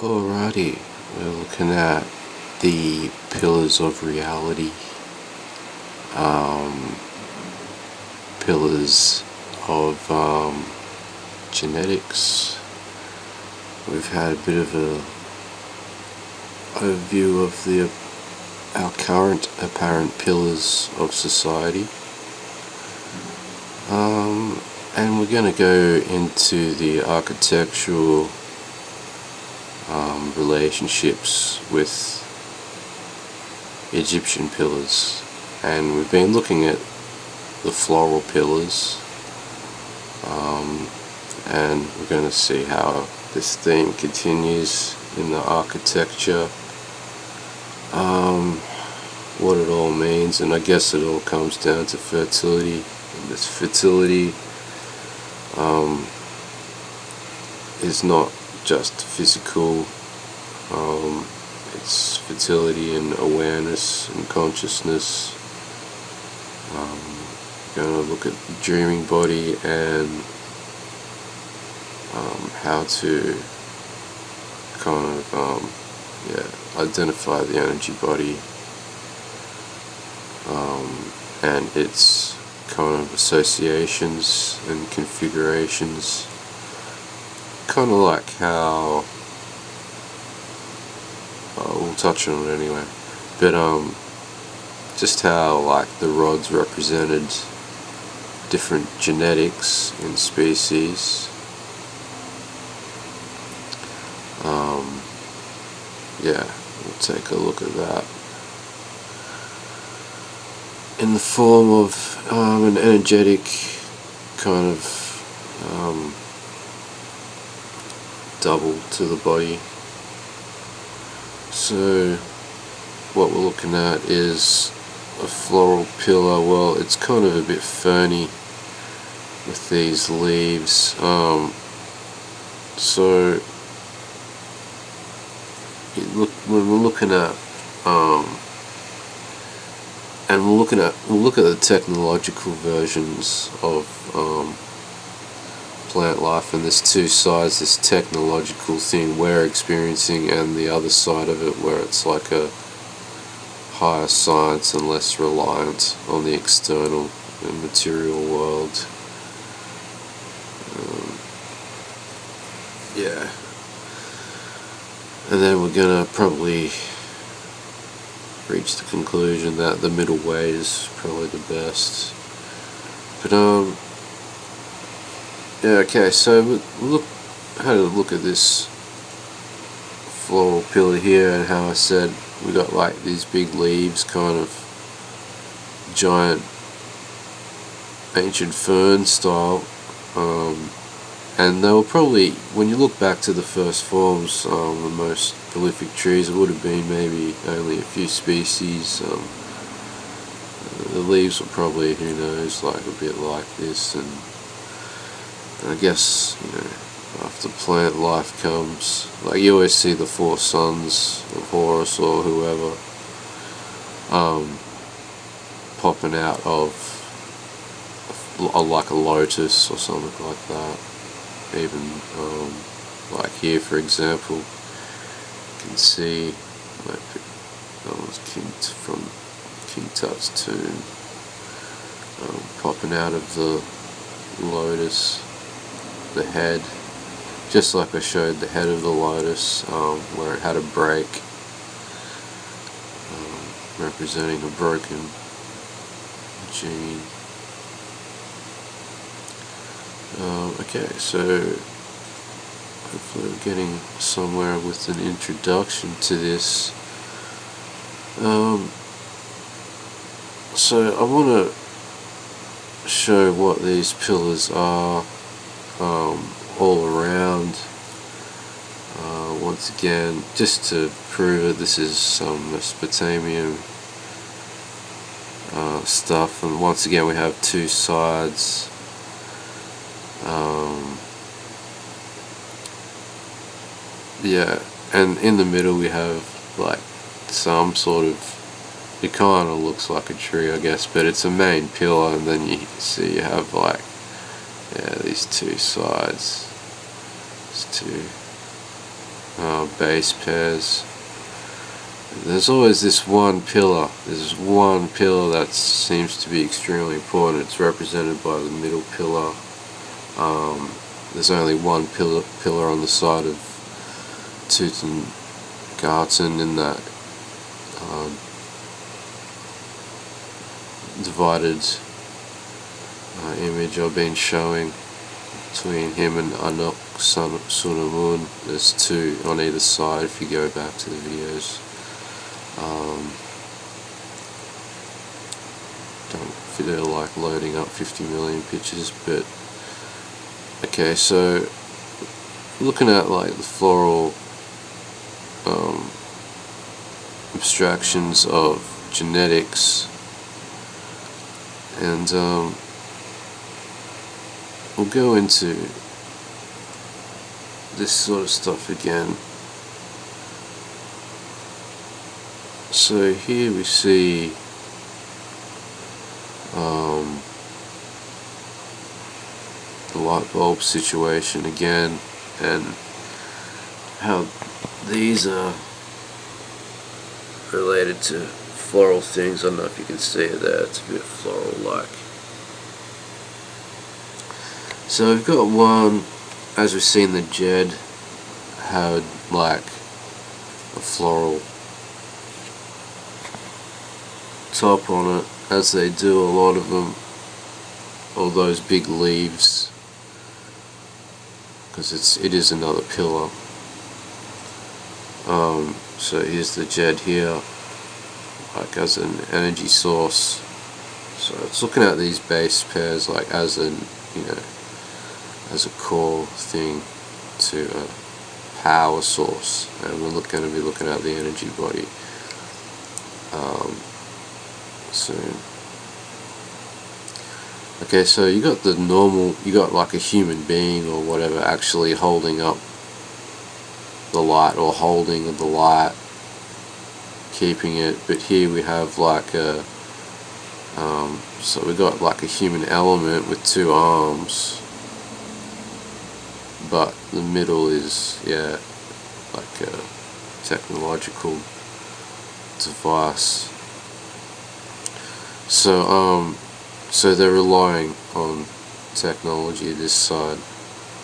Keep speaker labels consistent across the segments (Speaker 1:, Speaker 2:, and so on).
Speaker 1: Alrighty, we're looking at the pillars of reality, pillars of genetics. We've had a bit of a overview of our current apparent pillars of society, and we're going to go into the architectural relationships with Egyptian pillars, and we've been looking at the floral pillars, and we're going to see how this theme continues in the architecture, what it all means, and I guess it all comes down to fertility. And this fertility is not just physical, it's fertility and awareness and consciousness. We're going to look at the dreaming body and how to kind of identify the energy body and its kind of associations and configurations, kind of like how we'll touch on it anyway, but just how like the rods represented different genetics in species. We'll take a look at that in the form of an energetic kind of double to the body. So what we're looking at is a floral pillar. Well, it's kind of a bit ferny with these leaves. So when we're looking at and we'll look at the technological versions of plant life, and there's two sides: this technological thing we're experiencing, and the other side of it where it's like a higher science and less reliant on the external and material world. And then we're gonna probably reach the conclusion that the middle way is probably the best. But okay, so we had a look at this floral pillar here, and how I said we got like these big leaves, kind of giant ancient fern style, and they were probably, when you look back to the first forms, the most prolific trees, it would have been maybe only a few species. The leaves were probably, who knows, like a bit like this, and I guess, after plant life comes, like you always see the four sons of Horus or whoever popping out of like a lotus or something like that. Even like here, for example, you can see that was from King Tut's tomb, popping out of the lotus, the head, just like I showed the head of the lotus, where it had a break, representing a broken gene. Okay, so hopefully we're getting somewhere with an introduction to this. So I want to show what these pillars are all around. Once again, just to prove it, this is some Mesopotamian stuff, and once again we have two sides. And in the middle we have like some sort of, it kind of looks like a tree, I guess, but it's a main pillar, and then you see you have like these two sides, these two base pairs. There's always this one pillar. There's one pillar that seems to be extremely important. It's represented by the middle pillar. There's only one pillar on the side of Tutankhamun in that divided image I've been showing between him and Anak Sunamun. There's two on either side if you go back to the videos. Don't feel like loading up 50 million pictures, but okay, so looking at like the floral abstractions of genetics, and we'll go into this sort of stuff again. So here we see the light bulb situation again, and how these are related to floral things. I don't know if you can see it there, it's a bit floral-like. So we've got one, as we've seen, the Jed had like a floral top on it, as they do a lot of them, all those big leaves, because it is another pillar. So here's the Jed here, like as an energy source. So it's looking at these base pairs like as an, you know, as a core thing to a power source, and we're going to be looking at the energy body soon. Okay, so you got the normal, you got like a human being or whatever actually holding up the light, or holding the light, keeping it, but here we have like a so we got like a human element with two arms, but the middle is, yeah, like a technological device. So they're relying on technology this side.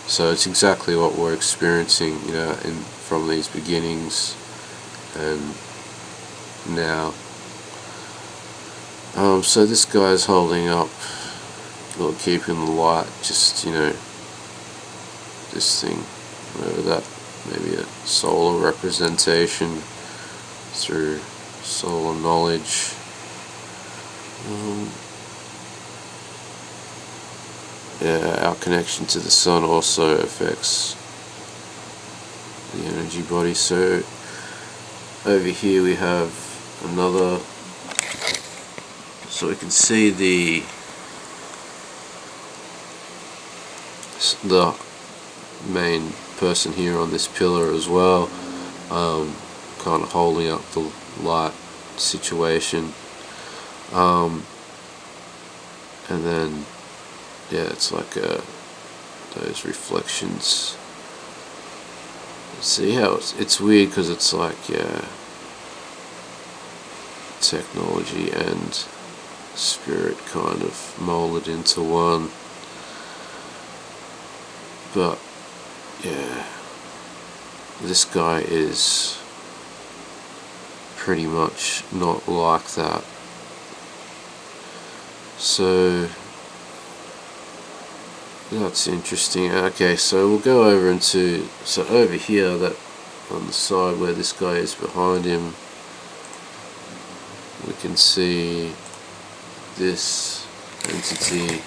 Speaker 1: So it's exactly what we're experiencing, you know, from these beginnings and now. So this guy's holding up, or keeping the light, just, you know, this thing, whatever that, maybe a solar representation through solar knowledge. Yeah, our connection to the sun also affects the energy body. So over here we have another, so we can see the main person here on this pillar as well, kind of holding up the light situation, and then yeah, it's like those reflections. See how it's weird, because it's like, yeah, technology and spirit kind of molded into one. But yeah, this guy is pretty much not like that. So that's interesting. Okay, so we'll go over into, so over here, that on the side where this guy is behind him, we can see this entity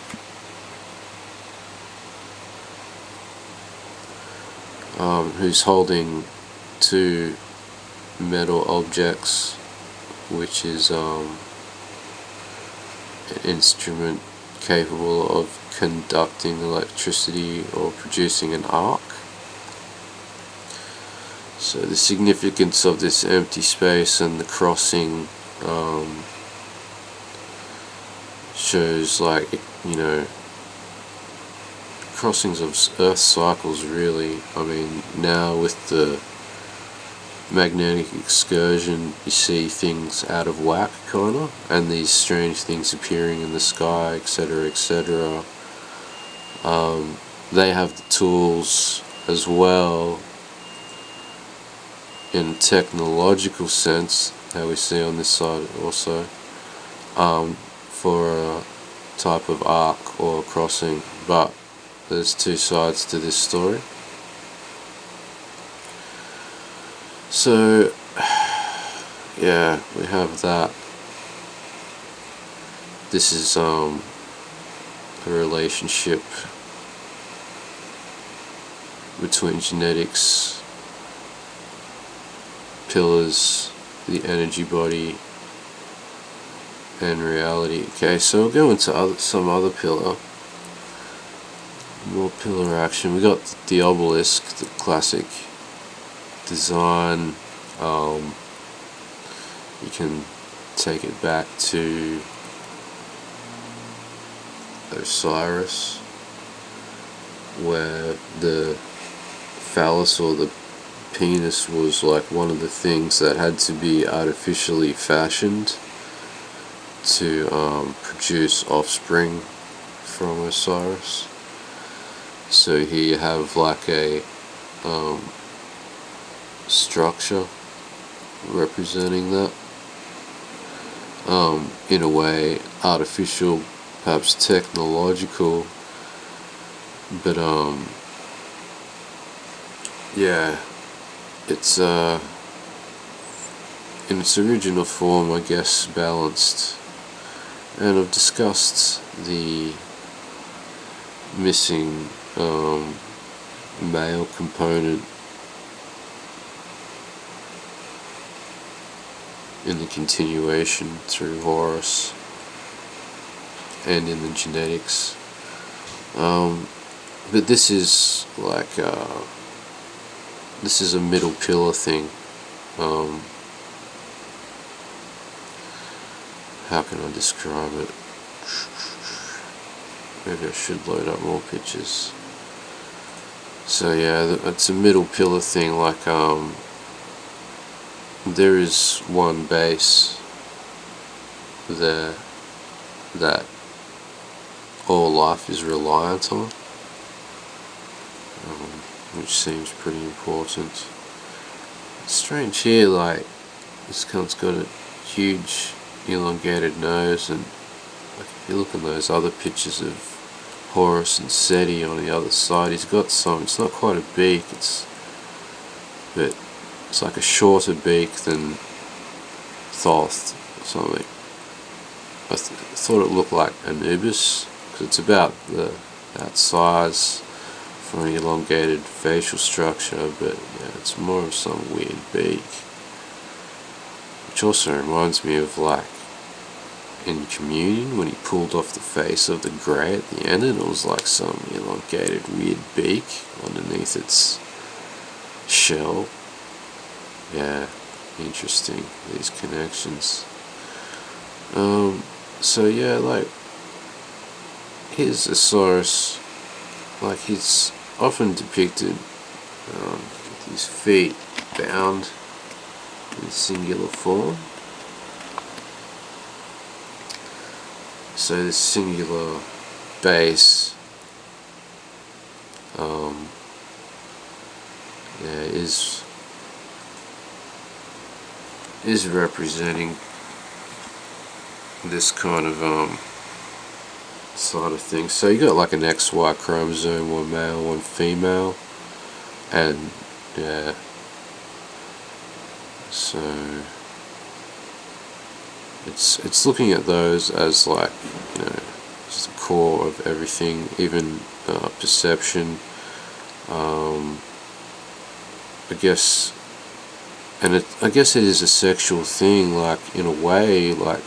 Speaker 1: who's holding two metal objects, which is an instrument capable of conducting electricity or producing an arc. So the significance of this empty space and the crossing shows, like, you know, crossings of Earth cycles, really. I mean, now with the magnetic excursion, you see things out of whack, kinda, and these strange things appearing in the sky, etc., etc. They have the tools as well, in a technological sense, how we see on this side also, for a type of arc or crossing, but there's two sides to this story. So, yeah, we have that. This is a relationship between genetics, pillars, the energy body, and reality. Okay, so we'll go into some other pillar. More pillar action. We got the obelisk, the classic design. You can take it back to Osirus, where the phallus or the penis was like one of the things that had to be artificially fashioned to produce offspring from Osirus. So here you have like a structure representing that, in a way artificial, perhaps technological, but yeah, it's in its original form, I guess, balanced. And I've discussed the missing male component in the continuation through Horus and in the genetics. But this is like this is a middle pillar thing. How can I describe it? Maybe I should load up more pictures. So yeah, it's a middle pillar thing, like there is one base there that all life is reliant on, which seems pretty important. It's strange here, like this cunt's got a huge elongated nose, and like if you look at those other pictures of Horus and Seti on the other side, he's got some, it's not quite a beak, but it's like a shorter beak than Thoth or something. I thought it looked like Anubis, because it's about that size for an elongated facial structure, but yeah, it's more of some weird beak. Which also reminds me of like in Communion when he pulled off the face of the grey at the end, and it was like some elongated weird beak underneath its shell. Yeah, interesting, these connections. So yeah, like here's Osirus, like he's often depicted with his feet bound in singular form. So this singular base is representing this kind of side of things. So you got like an XY chromosome, one male, one female, and yeah, so it's looking at those as like, you know, just the core of everything, even perception, I guess. And I guess it is a sexual thing, like in a way, like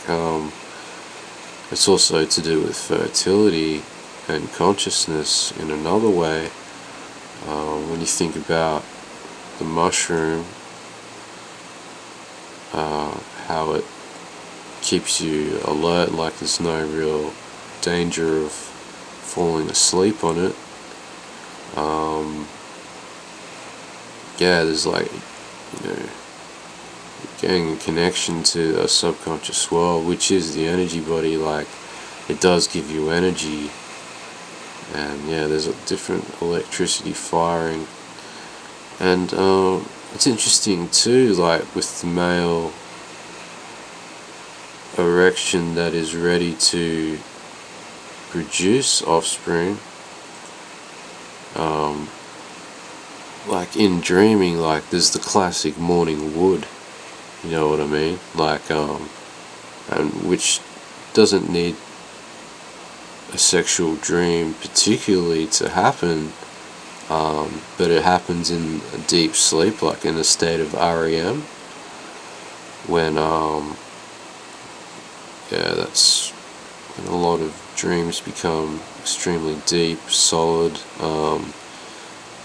Speaker 1: it's also to do with fertility and consciousness in another way. When you think about the mushroom, how it keeps you alert, like there's no real danger of falling asleep on it. Yeah, there's like, you know, getting a connection to a subconscious world, which is the energy body. Like, it does give you energy, and yeah, there's a different electricity firing. And it's interesting too, like with the male erection that is ready to produce offspring, like in dreaming, like there's the classic morning wood, you know what I mean? Like, and which doesn't need a sexual dream particularly to happen, but it happens in a deep sleep, like in a state of r.e.m, when yeah, that's when a lot of dreams become extremely deep, solid.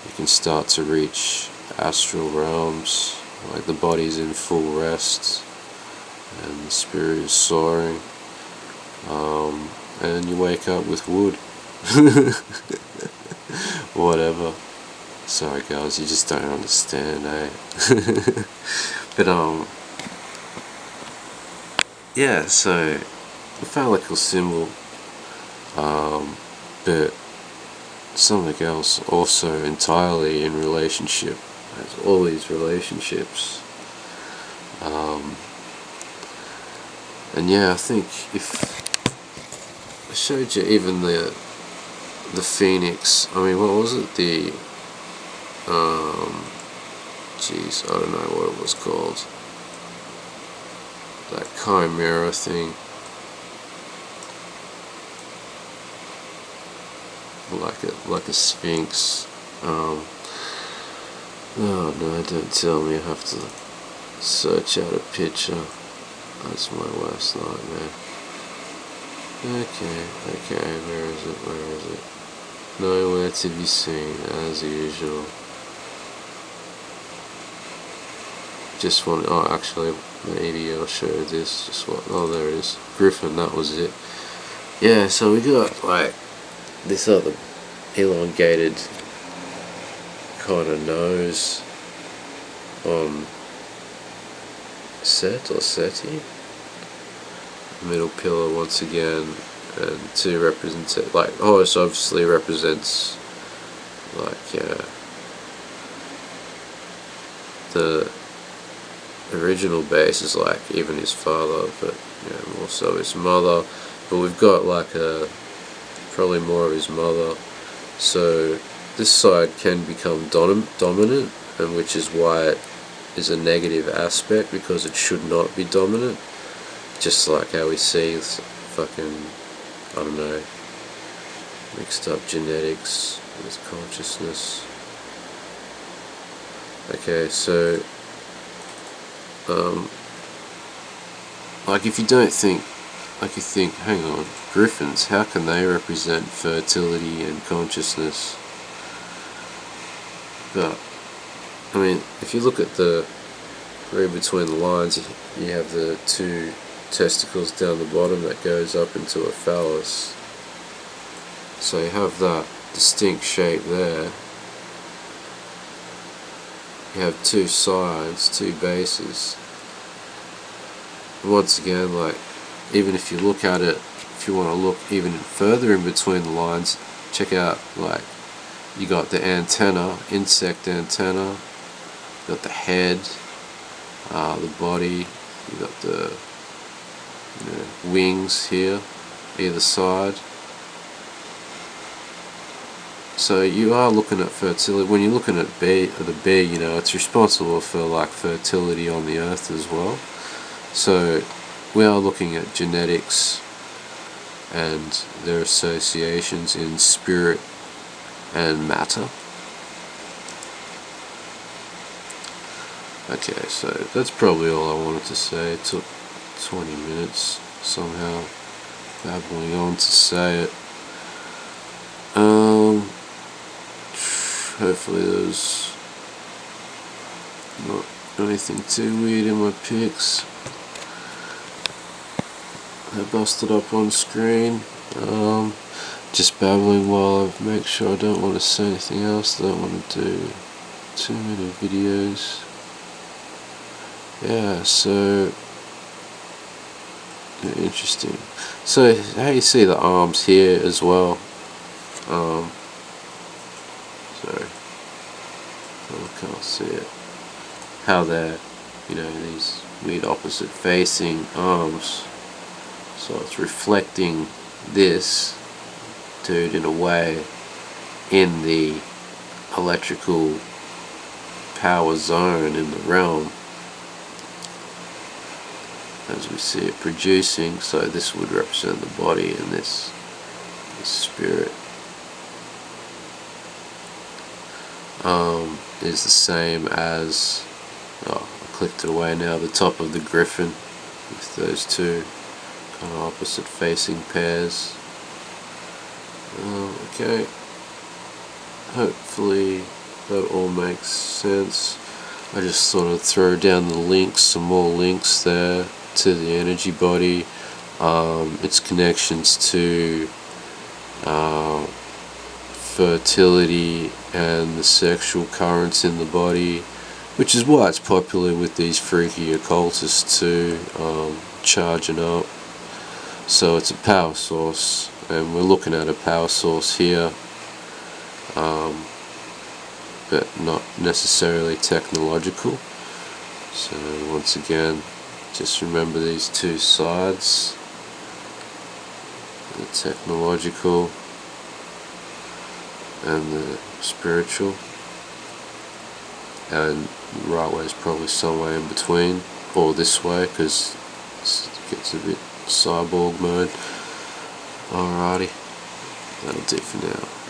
Speaker 1: You can start to reach astral realms, like the body's in full rest and the spirit is soaring, and you wake up with wood. Whatever. Sorry guys, you just don't understand, eh? But yeah, so a phallical symbol, but something else also entirely in relationship, as all these relationships. And yeah, I think if I showed you even the phoenix, I mean, what was it, the geez, I don't know what it was called, that chimera thing, like a sphinx. Oh no, don't tell me I have to search out a picture. That's my worst nightmare. Okay, where is it? Nowhere to be seen, as usual. Just want, oh actually, maybe I'll show this, just what, oh there it is, Griffin, that was it. Yeah, so we got like this other elongated kind of nose on Set or Seti. Middle pillar once again, and two represents it, like Horus obviously represents like the original base is like even his father, but more so his mother. But we've got like probably more of his mother. So this side can become dominant, and which is why it is a negative aspect, because it should not be dominant. Just like how we see fucking, I don't know, mixed up genetics with consciousness. Okay, so like if you don't think, like you think, hang on, griffins, how can they represent fertility and consciousness? But I mean, if you look at the, read between the lines, you have the two testicles down the bottom that goes up into a phallus. So you have that distinct shape there. You have two sides, two bases. Once again, like, even if you look at it, if you want to look even further in between the lines, check out, like, you got the antenna, insect antenna, you got the head, the body, you got the wings here, either side. So you are looking at fertility. When you're looking at the bee, it's responsible for like fertility on the earth as well. So we are looking at genetics and their associations in spirit and matter. Okay, so that's probably all I wanted to say. It took 20 minutes somehow babbling on to say it. Hopefully there's not anything too weird in my pics. I busted up on screen. Just babbling while I make sure I don't want to say anything else. I don't want to do too many videos. yeah, so interesting. So how you see the arms here as well. Sorry, I can't see it. How they're, these weird opposite facing arms. So it's reflecting this dude in a way in the electrical power zone in the realm, as we see it producing. So this would represent the body, and this spirit is the same as, I clicked it away now, the top of the griffin with those two kind of opposite facing pairs. Okay, hopefully that all makes sense. I just thought I'd throw down the links, some more links there to the energy body, its connections to fertility and the sexual currents in the body, which is why it's popular with these freaky occultists too, charging up. So it's a power source, and we're looking at a power source here, but not necessarily technological. So once again, just remember these two sides, the technological and the spiritual, and the right way is probably somewhere in between, or this way, because it gets a bit cyborg mode. Alrighty, that'll do for now.